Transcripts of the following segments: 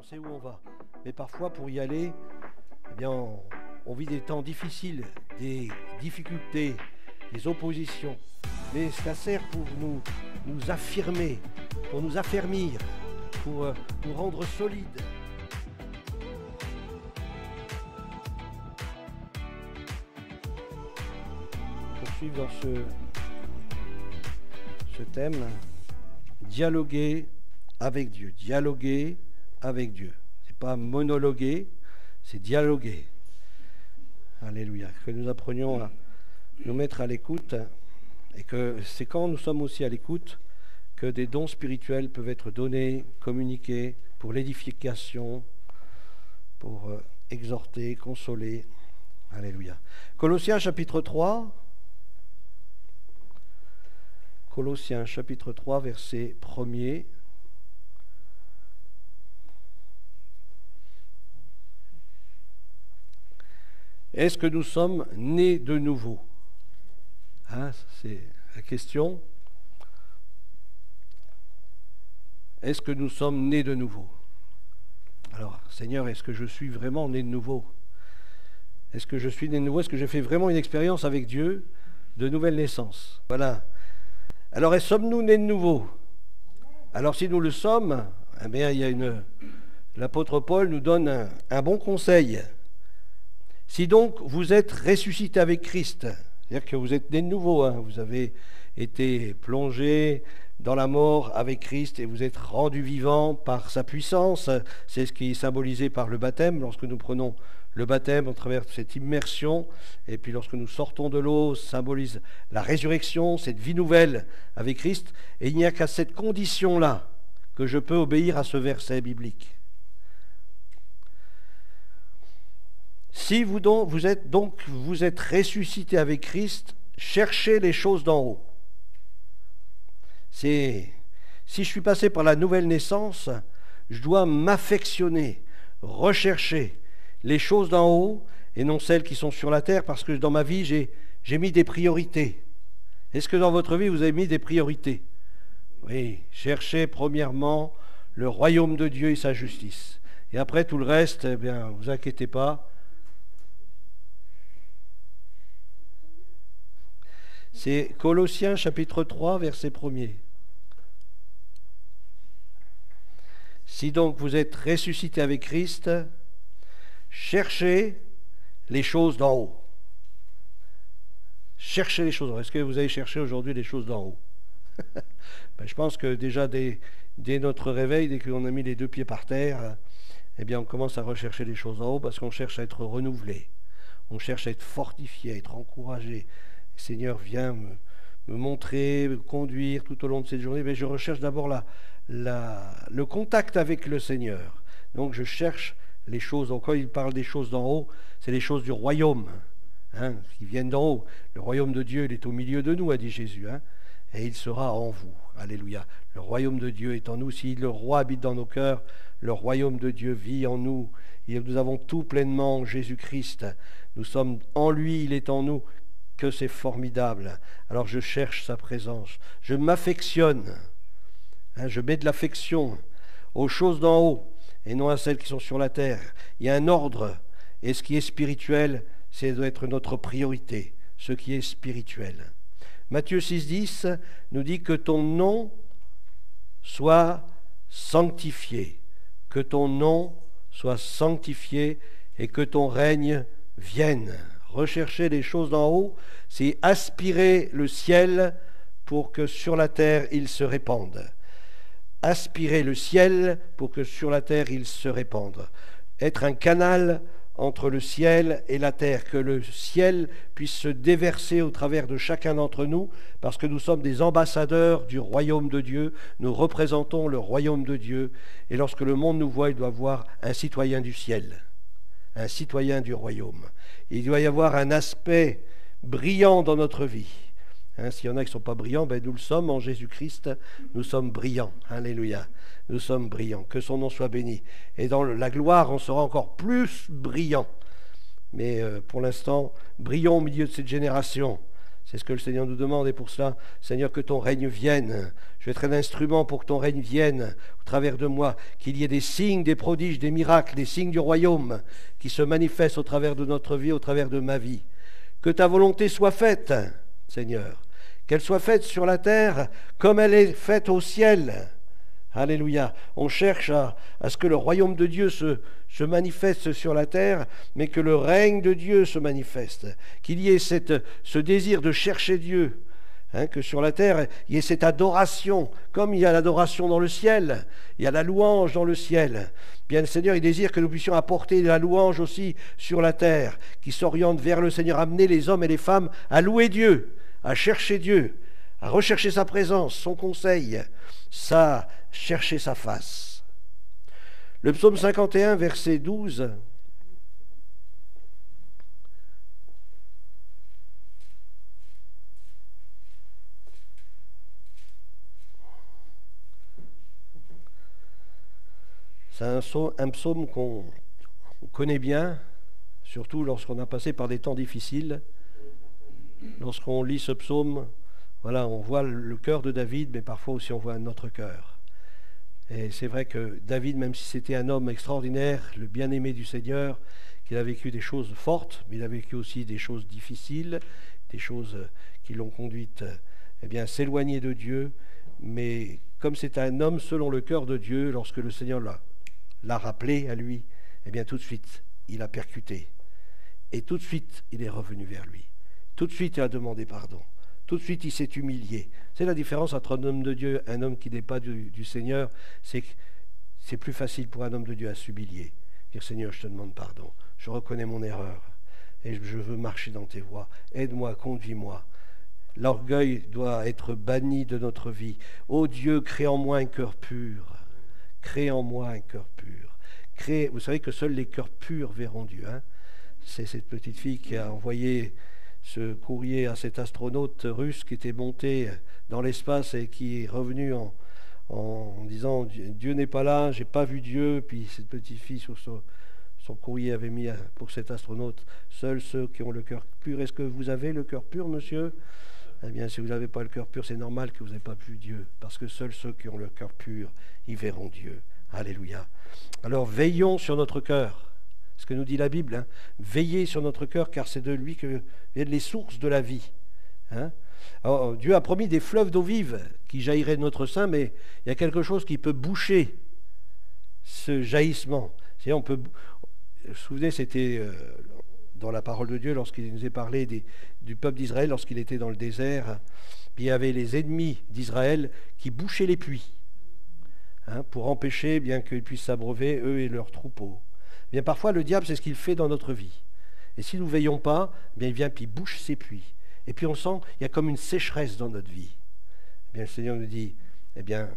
on sait où on va. Mais parfois, pour y aller, eh bien, on vit des temps difficiles, des difficultés, des oppositions. Mais cela sert pour nous affirmer, pour nous affermir, pour nous rendre solides. Poursuivre dans ce thème, dialoguer avec Dieu. Dialoguer avec Dieu. C'est pas monologuer, c'est dialoguer. Alléluia. Que nous apprenions à nous mettre à l'écoute, et que c'est quand nous sommes aussi à l'écoute que des dons spirituels peuvent être donnés, communiqués pour l'édification, pour exhorter, consoler. Alléluia. Colossiens chapitre 3. Colossiens chapitre 3, verset 1er. Est-ce que nous sommes nés de nouveau? C'est la question. Est-ce que nous sommes nés de nouveau? Alors, Seigneur, est-ce que je suis vraiment né de nouveau? Est-ce que je suis né de nouveau? Est-ce que j'ai fait vraiment une expérience avec Dieu de nouvelle naissance? Voilà. Alors, sommes-nous nés de nouveau? Alors, si nous le sommes, eh bien, l'apôtre Paul nous donne un bon conseil. Si donc vous êtes ressuscité avec Christ, c'est-à-dire que vous êtes nés de nouveau, vous avez été plongé dans la mort avec Christ et vous êtes rendu vivant par sa puissance, c'est ce qui est symbolisé par le baptême, lorsque nous prenons le baptême au travers de cette immersion, et puis lorsque nous sortons de l'eau, symbolise la résurrection, cette vie nouvelle avec Christ, et il n'y a qu'à cette condition-là que je peux obéir à ce verset biblique. Si vous êtes ressuscité avec Christ, cherchez les choses d'en haut. Si je suis passé par la nouvelle naissance, je dois m'affectionner, rechercher les choses d'en haut et non celles qui sont sur la terre, parce que dans ma vie, j'ai mis des priorités. Est-ce que dans votre vie, vous avez mis des priorités? Oui, cherchez premièrement le royaume de Dieu et sa justice. Et après tout le reste, eh bien, vous inquiétez pas. C'est Colossiens chapitre 3, verset 1er. Si donc vous êtes ressuscité avec Christ, cherchez les choses d'en haut. Cherchez les choses d'en haut. Est-ce que vous avez cherché aujourd'hui les choses d'en haut? Je pense que déjà dès notre réveil, dès qu'on a mis les deux pieds par terre, eh bien on commence à rechercher les choses d'en haut parce qu'on cherche à être renouvelé. On cherche à être fortifié, à être encouragé. Seigneur, viens me montrer, me conduire tout au long de cette journée. Mais je recherche d'abord le contact avec le Seigneur. Donc je cherche les choses. Donc quand il parle des choses d'en haut, c'est les choses du royaume, qui viennent d'en haut. Le royaume de Dieu, il est au milieu de nous, a dit Jésus, et il sera en vous. Alléluia. Le royaume de Dieu est en nous. Si le roi habite dans nos cœurs, le royaume de Dieu vit en nous. Et nous avons tout pleinement en Jésus-Christ. Nous sommes en lui, il est en nous. Que c'est formidable. Alors je cherche sa présence. Je m'affectionne. Je mets de l'affection aux choses d'en haut et non à celles qui sont sur la terre. Il y a un ordre. Et ce qui est spirituel, c'est doit être notre priorité. Ce qui est spirituel. Matthieu 6,10 nous dit que ton nom soit sanctifié. Que ton nom soit sanctifié et que ton règne vienne. Rechercher les choses d'en haut, c'est aspirer le ciel pour que sur la terre il se répande. Aspirer le ciel pour que sur la terre il se répande. Être un canal entre le ciel et la terre, que le ciel puisse se déverser au travers de chacun d'entre nous, parce que nous sommes des ambassadeurs du royaume de Dieu, nous représentons le royaume de Dieu, et lorsque le monde nous voit, il doit voir un citoyen du ciel, un citoyen du royaume. Il doit y avoir un aspect brillant dans notre vie. S'il y en a qui ne sont pas brillants, nous le sommes en Jésus-Christ, nous sommes brillants. Alléluia. Nous sommes brillants. Que son nom soit béni. Et dans la gloire, on sera encore plus brillant. Mais pour l'instant, brillons au milieu de cette génération. C'est ce que le Seigneur nous demande et pour cela, Seigneur, que ton règne vienne. Je vais être un instrument pour que ton règne vienne au travers de moi, qu'il y ait des signes, des prodiges, des miracles, des signes du royaume qui se manifestent au travers de notre vie, au travers de ma vie. Que ta volonté soit faite, Seigneur, qu'elle soit faite sur la terre comme elle est faite au ciel. Alléluia. On cherche à ce que le royaume de Dieu se manifeste sur la terre, mais que le règne de Dieu se manifeste. Qu'il y ait ce désir de chercher Dieu, que sur la terre, il y ait cette adoration, comme il y a l'adoration dans le ciel, il y a la louange dans le ciel. Bien, le Seigneur, il désire que nous puissions apporter la louange aussi sur la terre, qui s'oriente vers le Seigneur, amener les hommes et les femmes à louer Dieu, à chercher Dieu, à rechercher sa présence, son conseil, chercher sa face. Le psaume 51, verset 12. C'est un psaume qu'on connaît bien, surtout lorsqu'on a passé par des temps difficiles. Lorsqu'on lit ce psaume, voilà, on voit le cœur de David, mais parfois aussi on voit notre cœur. Et c'est vrai que David, même si c'était un homme extraordinaire, le bien-aimé du Seigneur, qu'il a vécu des choses fortes, mais il a vécu aussi des choses difficiles, des choses qui l'ont conduite à s'éloigner de Dieu. Mais comme c'est un homme selon le cœur de Dieu, lorsque le Seigneur l'a rappelé à lui, tout de suite, il a percuté. Et tout de suite, il est revenu vers lui. Tout de suite, il a demandé pardon. Tout de suite, il s'est humilié. C'est la différence entre un homme de Dieu et un homme qui n'est pas du Seigneur. C'est que c'est plus facile pour un homme de Dieu à s'humilier. Dire, Seigneur, je te demande pardon. Je reconnais mon erreur. Et je veux marcher dans tes voies. Aide-moi, conduis-moi. L'orgueil doit être banni de notre vie. Ô Dieu, crée en moi un cœur pur. Crée en moi un cœur pur. Vous savez que seuls les cœurs purs verront Dieu. C'est cette petite fille qui a envoyé ce courrier à cet astronaute russe qui était monté dans l'espace et qui est revenu en disant « Dieu n'est pas là, j'ai pas vu Dieu ». Puis cette petite fille sur son courrier avait mis pour cet astronaute « Seuls ceux qui ont le cœur pur ». Est-ce que vous avez le cœur pur, monsieur ? Eh bien, si vous n'avez pas le cœur pur, c'est normal que vous n'ayez pas vu Dieu, parce que seuls ceux qui ont le cœur pur, ils verront Dieu. Alléluia. Alors, veillons sur notre cœur. Ce que nous dit la Bible, veillez sur notre cœur, car c'est de lui que viennent les sources de la vie. Alors, Dieu a promis des fleuves d'eau vive qui jailliraient de notre sein, mais il y a quelque chose qui peut boucher ce jaillissement. Vous vous souvenez, c'était dans la parole de Dieu, lorsqu'il nous est parlé du peuple d'Israël, lorsqu'il était dans le désert, puis il y avait les ennemis d'Israël qui bouchaient les puits, pour empêcher bien qu'ils puissent s'abreuver, eux et leurs troupeaux. Bien, parfois, le diable, c'est ce qu'il fait dans notre vie. Et si nous ne veillons pas, bien, il vient puis il bouche ses puits. Et puis on sent qu'il y a comme une sécheresse dans notre vie. Bien, le Seigneur nous dit, viens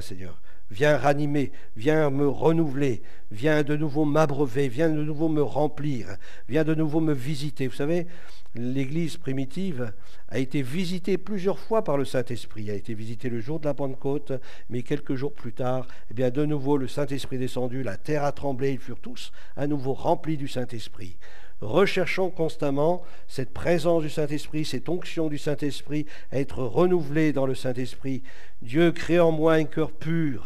Seigneur, viens ranimer, viens me renouveler, viens de nouveau m'abreuver, viens de nouveau me remplir, viens de nouveau me visiter. Vous savez, l'Église primitive a été visitée plusieurs fois par le Saint-Esprit. A été visitée le jour de la Pentecôte, mais quelques jours plus tard, de nouveau le Saint-Esprit est descendu, la terre a tremblé, ils furent tous à nouveau remplis du Saint-Esprit. Recherchons constamment cette présence du Saint-Esprit, cette onction du Saint-Esprit, à être renouvelée dans le Saint-Esprit. Dieu crée en moi un cœur pur,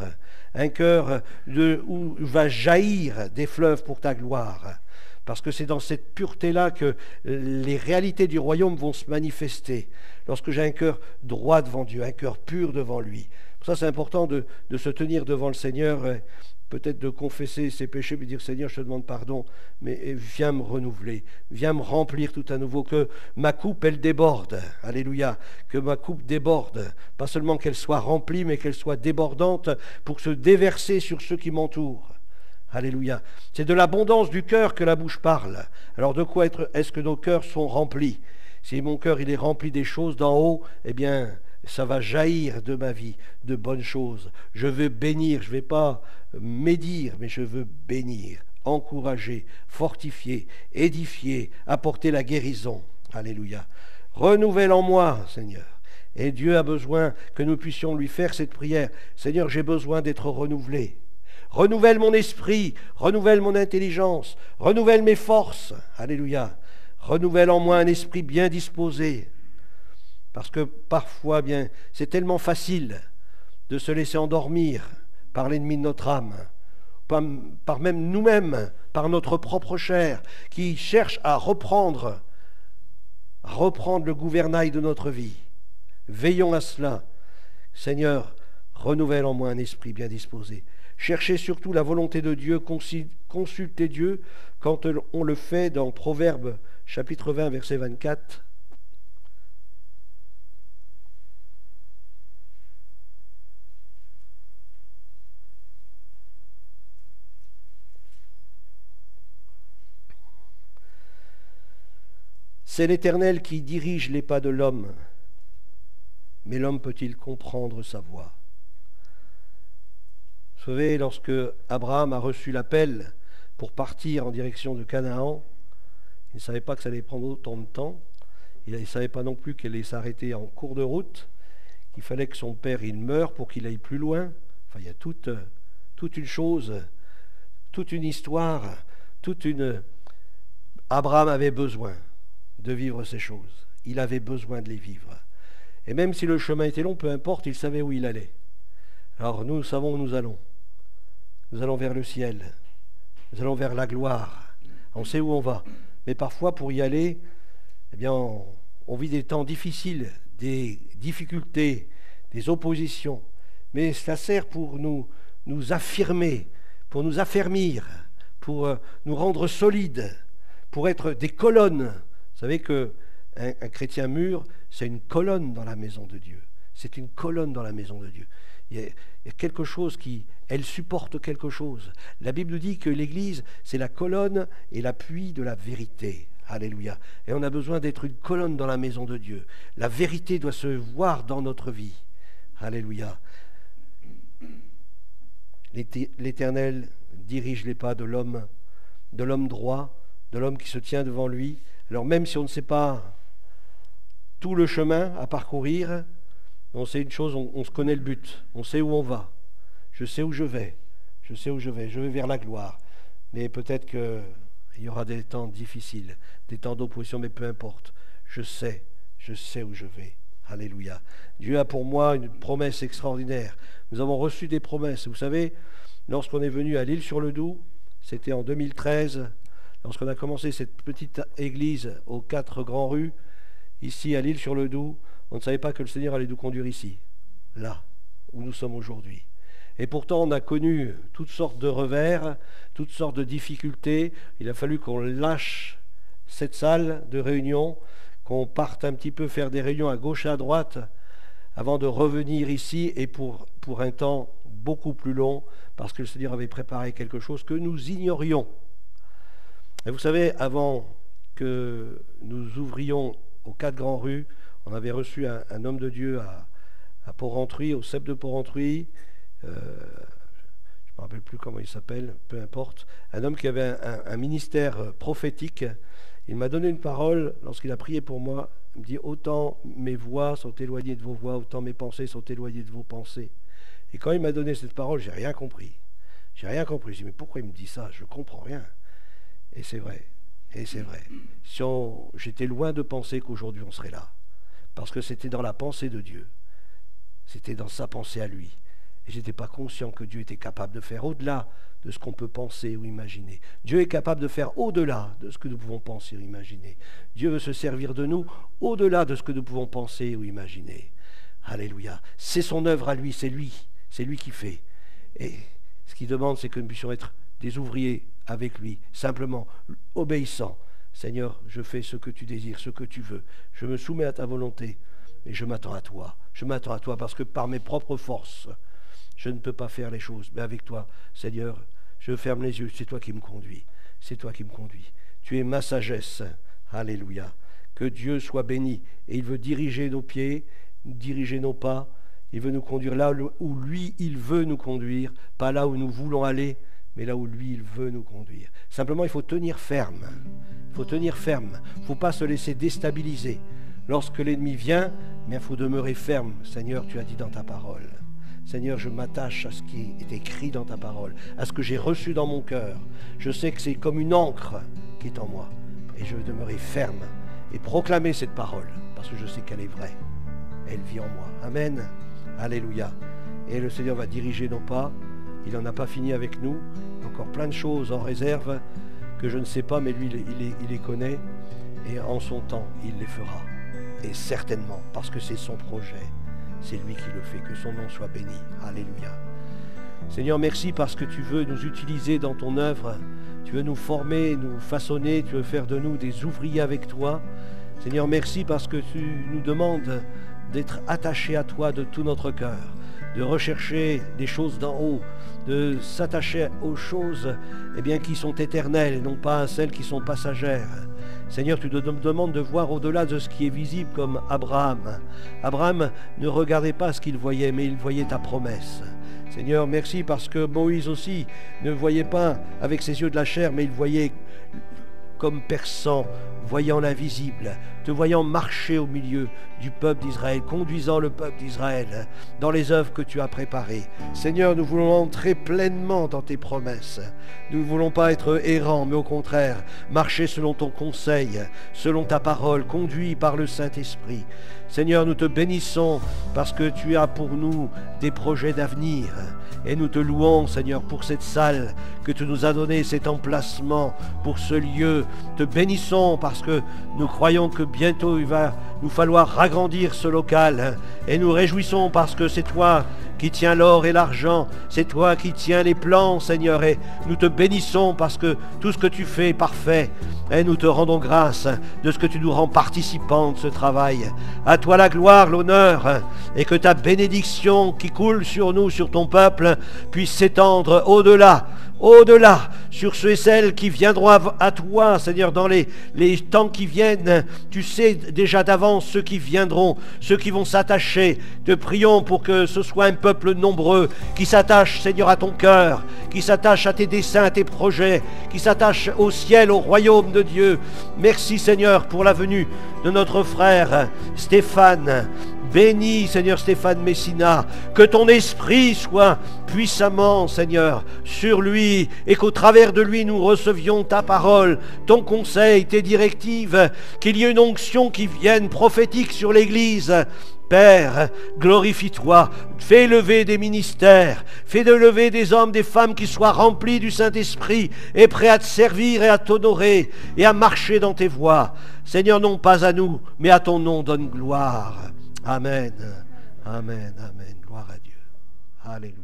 un cœur où va jaillir des fleuves pour ta gloire. Parce que c'est dans cette pureté-là que les réalités du royaume vont se manifester. Lorsque j'ai un cœur droit devant Dieu, un cœur pur devant lui. Pour ça, c'est important de se tenir devant le Seigneur, peut-être de confesser ses péchés, puis dire « Seigneur, je te demande pardon, mais viens me renouveler, viens me remplir tout à nouveau, que ma coupe, elle déborde. » Alléluia. Que ma coupe déborde. Pas seulement qu'elle soit remplie, mais qu'elle soit débordante pour se déverser sur ceux qui m'entourent. Alléluia. C'est de l'abondance du cœur que la bouche parle. Alors de quoi est-ce que nos cœurs sont remplis? Si mon cœur il est rempli des choses d'en haut, ça va jaillir de ma vie de bonnes choses. Je veux bénir, je ne vais pas médire, mais je veux bénir, encourager, fortifier, édifier, apporter la guérison. Alléluia. Renouvelle en moi, Seigneur. Et Dieu a besoin que nous puissions lui faire cette prière. Seigneur, j'ai besoin d'être renouvelé. Renouvelle mon esprit, renouvelle mon intelligence, renouvelle mes forces. Alléluia. Renouvelle en moi un esprit bien disposé. Parce que parfois, bien, c'est tellement facile de se laisser endormir par l'ennemi de notre âme, par même nous-mêmes, par notre propre chair, qui cherche à reprendre le gouvernail de notre vie. Veillons à cela. Seigneur, renouvelle en moi un esprit bien disposé. Cherchez surtout la volonté de Dieu, consultez Dieu quand on le fait dans Proverbes chapitre 20, verset 24. C'est l'Éternel qui dirige les pas de l'homme, mais l'homme peut-il comprendre sa voie? Vous savez, lorsque Abraham a reçu l'appel pour partir en direction de Canaan, il ne savait pas que ça allait prendre autant de temps. Il ne savait pas non plus qu'elle allait s'arrêter en cours de route, qu'il fallait que son père il meure pour qu'il aille plus loin. Enfin, il y a toute une chose, toute une histoire, Abraham avait besoin de vivre ces choses. Il avait besoin de les vivre. Et même si le chemin était long, peu importe, il savait où il allait. Alors nous savons où nous allons. Nous allons vers le ciel. Nous allons vers la gloire. On sait où on va. Mais parfois, pour y aller, eh bien, on vit des temps difficiles, des difficultés, des oppositions. Mais cela sert pour nous affirmer, pour nous affermir, pour nous rendre solides, pour être des colonnes. Vous savez qu'un chrétien mûr, c'est une colonne dans la maison de Dieu. C'est une colonne dans la maison de Dieu. Il y a quelque chose elle supporte quelque chose. La Bible nous dit que l'Église, c'est la colonne et l'appui de la vérité. Alléluia. Et on a besoin d'être une colonne dans la maison de Dieu. La vérité doit se voir dans notre vie. Alléluia. L'Éternel dirige les pas de l'homme droit, de l'homme qui se tient devant lui. Alors même si on ne sait pas tout le chemin à parcourir, on sait une chose, on se connaît le but, on sait où on va. Je sais où je vais, je vais vers la gloire. Mais peut-être qu'il y aura des temps difficiles, des temps d'opposition, mais peu importe. Je sais où je vais. Alléluia. Dieu a pour moi une promesse extraordinaire. Nous avons reçu des promesses. Vous savez, lorsqu'on est venu à l'Île-sur-le-Doubs, c'était en 2013, lorsqu'on a commencé cette petite église aux 4 grands rues, ici à l'Île-sur-le-Doubs, on ne savait pas que le Seigneur allait nous conduire ici, là, où nous sommes aujourd'hui. Et pourtant, on a connu toutes sortes de revers, toutes sortes de difficultés. Il a fallu qu'on lâche cette salle de réunion, qu'on parte un petit peu faire des réunions à gauche et à droite, avant de revenir ici, et pour un temps beaucoup plus long, parce que le Seigneur avait préparé quelque chose que nous ignorions. Et vous savez, avant que nous ouvrions aux 4 grands rues, on avait reçu un homme de Dieu à Porrentruy, au cep de Porrentruy, je ne me rappelle plus comment il s'appelle, peu importe, un homme qui avait un ministère prophétique. Il m'a donné une parole lorsqu'il a prié pour moi. Il me dit, autant mes voix sont éloignées de vos voix, autant mes pensées sont éloignées de vos pensées. Et quand il m'a donné cette parole, j'ai rien compris. J'ai rien compris. Je dis, mais pourquoi il me dit ça? Je ne comprends rien. Et c'est vrai. Et c'est vrai. J'étais loin de penser qu'aujourd'hui on serait là. Parce que c'était dans la pensée de Dieu. C'était dans sa pensée à lui. Et je n'étais pas conscient que Dieu était capable de faire au-delà de ce qu'on peut penser ou imaginer. Dieu est capable de faire au-delà de ce que nous pouvons penser ou imaginer. Dieu veut se servir de nous au-delà de ce que nous pouvons penser ou imaginer. Alléluia. C'est son œuvre à lui, c'est lui qui fait. Et ce qu'il demande, c'est que nous puissions être des ouvriers avec lui, simplement obéissants. Seigneur, je fais ce que tu désires, ce que tu veux. Je me soumets à ta volonté, mais je m'attends à toi. Je m'attends à toi parce que par mes propres forces, je ne peux pas faire les choses. Mais avec toi, Seigneur, je ferme les yeux. C'est toi qui me conduis. C'est toi qui me conduis. Tu es ma sagesse. Alléluia. Que Dieu soit béni. Et il veut diriger nos pieds, diriger nos pas. Il veut nous conduire là où lui, il veut nous conduire. Pas là où nous voulons aller, mais là où lui, il veut nous conduire. Simplement, il faut tenir ferme. Il faut tenir ferme. Il ne faut pas se laisser déstabiliser. Lorsque l'ennemi vient, il faut demeurer ferme. Seigneur, tu as dit dans ta parole. Seigneur, je m'attache à ce qui est écrit dans ta parole, à ce que j'ai reçu dans mon cœur. Je sais que c'est comme une encre qui est en moi. Et je veux demeurer ferme et proclamer cette parole, parce que je sais qu'elle est vraie. elle vit en moi. Amen. Alléluia. Et le Seigneur va diriger nos pas. Il n'en a pas fini avec nous. Il y a encore plein de choses en réserve que je ne sais pas, mais lui, il les connaît. Et en son temps, il les fera. Et certainement, parce que c'est son projet, c'est lui qui le fait. Que son nom soit béni. Alléluia. Seigneur, merci parce que tu veux nous utiliser dans ton œuvre. Tu veux nous former, nous façonner. Tu veux faire de nous des ouvriers avec toi. Seigneur, merci parce que tu nous demandes d'être attachés à toi de tout notre cœur, de rechercher des choses d'en haut, de s'attacher aux choses qui sont éternelles et non pas à celles qui sont passagères. Seigneur, tu nous demandes de voir au-delà de ce qui est visible comme Abraham. Abraham ne regardait pas ce qu'il voyait, mais il voyait ta promesse. Seigneur, merci parce que Moïse aussi ne voyait pas avec ses yeux de la chair, mais il voyait comme perçant, voyant l'invisible, te voyant marcher au milieu du peuple d'Israël, conduisant le peuple d'Israël dans les œuvres que tu as préparées. Seigneur, nous voulons entrer pleinement dans tes promesses. Nous ne voulons pas être errants, mais au contraire, marcher selon ton conseil, selon ta parole, conduit par le Saint-Esprit. Seigneur, nous te bénissons parce que tu as pour nous des projets d'avenir. Et nous te louons, Seigneur, pour cette salle que tu nous as donnée, cet emplacement, pour ce lieu. Te bénissons parce que nous croyons que bientôt il va nous falloir agrandir ce local. Et nous réjouissons parce que c'est toi qui tiens l'or et l'argent, c'est toi qui tiens les plans, Seigneur, et nous te bénissons parce que tout ce que tu fais est parfait, et nous te rendons grâce de ce que tu nous rends participants de ce travail. À toi la gloire, l'honneur, et que ta bénédiction qui coule sur nous, sur ton peuple, puisse s'étendre au-delà, sur ceux et celles qui viendront à toi, Seigneur, dans les temps qui viennent. Tu sais déjà d'avance ceux qui viendront, ceux qui vont s'attacher. Te prions pour que ce soit un peuple nombreux qui s'attache, Seigneur, à ton cœur, qui s'attache à tes desseins, à tes projets, qui s'attache au ciel, au royaume de Dieu. Merci, Seigneur, pour la venue de notre frère Stéphane. Bénis, Seigneur, Stéphane Messina, que ton esprit soit puissamment, Seigneur, sur lui, et qu'au travers de lui, nous recevions ta parole, ton conseil, tes directives, qu'il y ait une onction qui vienne prophétique sur l'Église. Père, glorifie-toi, fais lever des ministères, fais de lever des hommes, des femmes qui soient remplis du Saint-Esprit et prêts à te servir et à t'honorer et à marcher dans tes voies. Seigneur, non pas à nous, mais à ton nom donne gloire. Amen, amen, amen. Gloire à Dieu. Alléluia.